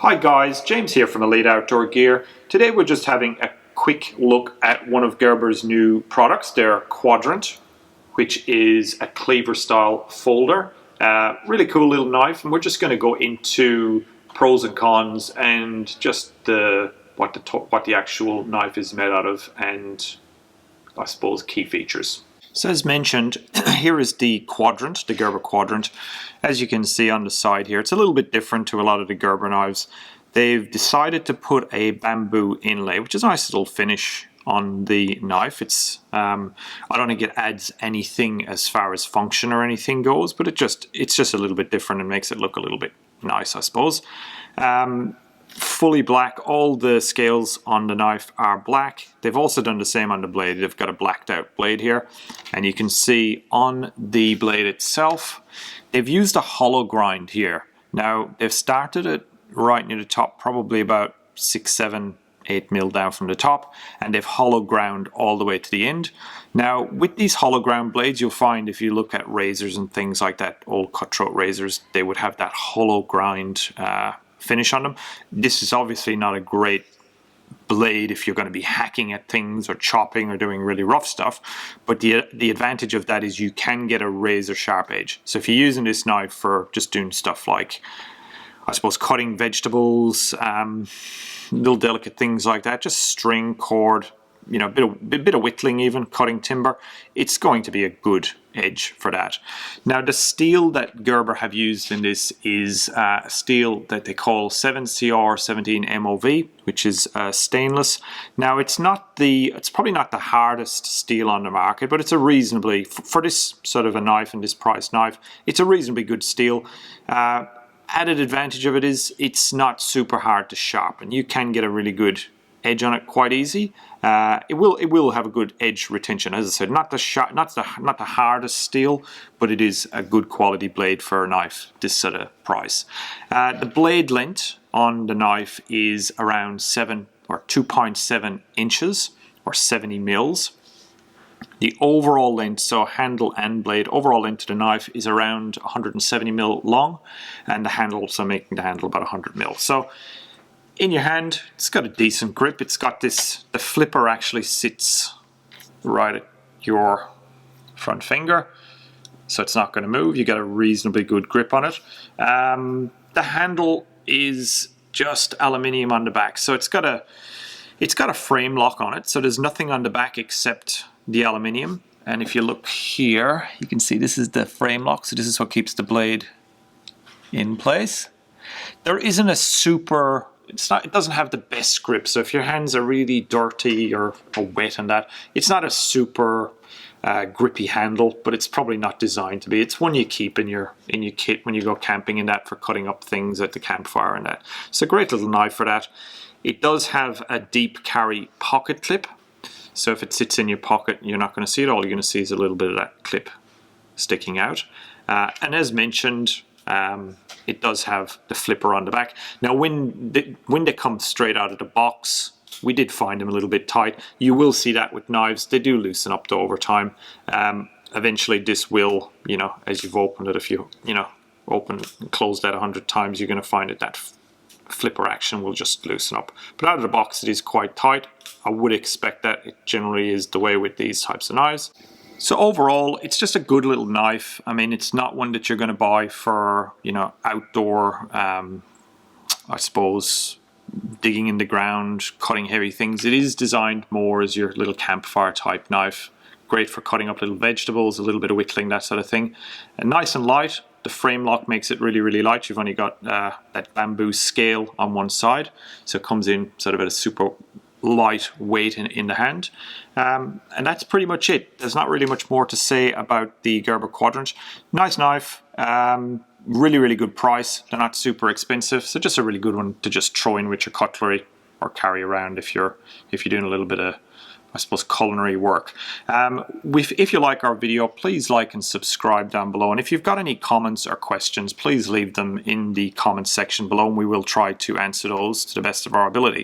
Hi guys, James here from Elite Outdoor Gear. Today we're just having a quick look at one of Gerber's new products, their Quadrant, which is a cleaver style folder. Really cool little knife, and we're just going to go into pros and cons and just what the actual knife is made out of, and I suppose key features. So as mentioned, here is the Quadrant, the Gerber Quadrant. As you can see on the side here, it's a little bit different to a lot of the Gerber knives. They've decided to put a bamboo inlay, which is a nice little finish on the knife. It's I don't think it adds anything as far as function or anything goes, but it's just a little bit different and makes it look a little bit nice, I suppose. Fully black. All the scales on the knife are black. They've also done the same on the blade. They've got a blacked out blade here, and you can see on the blade itself they've used a hollow grind here. Now they've started it right near the top, probably about 6, 7, 8 mil down from the top, and they've hollow ground all the way to the end. Now with these hollow ground blades, you'll find if you look at razors and things like that, old cutthroat razors, they would have that hollow grind finish on them. This is obviously not a great blade if you're going to be hacking at things or chopping or doing really rough stuff, but the advantage of that is you can get a razor sharp edge. So if you're using this knife for just doing stuff like, I suppose, cutting vegetables, little delicate things like that, just string, cord, you know, a bit of whittling, even cutting timber, it's going to be a good edge for that. Now the steel that Gerber have used in this is a steel that they call 7CR17 MOV, which is stainless. Now it's probably not the hardest steel on the market, but it's a reasonably, for this sort of a knife and this price knife, it's a reasonably good steel. Added advantage of it is it's not super hard to sharpen. You can get a really good edge on it quite easy. It will have a good edge retention, as I said. Not the hardest steel, but it is a good quality blade for a knife this sort of price. The blade length on the knife is around 2.7 inches or 70 mils. The overall length, so handle and blade, overall length of the knife is around 170 mil long, and the handle, so making the handle about 100 mil. So in your hand, it's got a decent grip. It's got this, the flipper actually sits right at your front finger, so it's not going to move. You got a reasonably good grip on it. The handle is just aluminium on the back, so it's got a frame lock on it, so there's nothing on the back except the aluminium. And if you look here, you can see this is the frame lock, so this is what keeps the blade in place. There isn't a super, it doesn't have the best grip, so if your hands are really dirty or wet and that, it's not a super grippy handle, but it's probably not designed to be. It's one you keep in your kit when you go camping and that, for cutting up things at the campfire and that. It's a great little knife for that. It does have a deep carry pocket clip, so if it sits in your pocket, you're not going to see it. All you're going to see is a little bit of that clip sticking out. And as mentioned, it does have the flipper on the back. Now when they come straight out of the box, we did find them a little bit tight. You will see that with knives. They do loosen up over time. Eventually this will, you know, as you've opened it, if you open and close that 100 times, you're going to find that flipper action will just loosen up. But out of the box it is quite tight. I would expect that. It generally is the way with these types of knives. So overall, it's just a good little knife. I mean, it's not one that you're going to buy for, you know, outdoor, I suppose, digging in the ground, cutting heavy things. It is designed more as your little campfire type knife. Great for cutting up little vegetables, a little bit of whittling, that sort of thing. And nice and light. The frame lock makes it really, really light. You've only got that bamboo scale on one side, so it comes in sort of at a super light weight in the hand. And that's pretty much it. There's not really much more to say about the Gerber Quadrant. Nice knife, really, really good price. They're not super expensive, so just a really good one to just throw in with your cutlery or carry around if you're doing a little bit of, I suppose, culinary work. If you like our video, please like and subscribe down below. And if you've got any comments or questions, please leave them in the comments section below, and we will try to answer those to the best of our ability.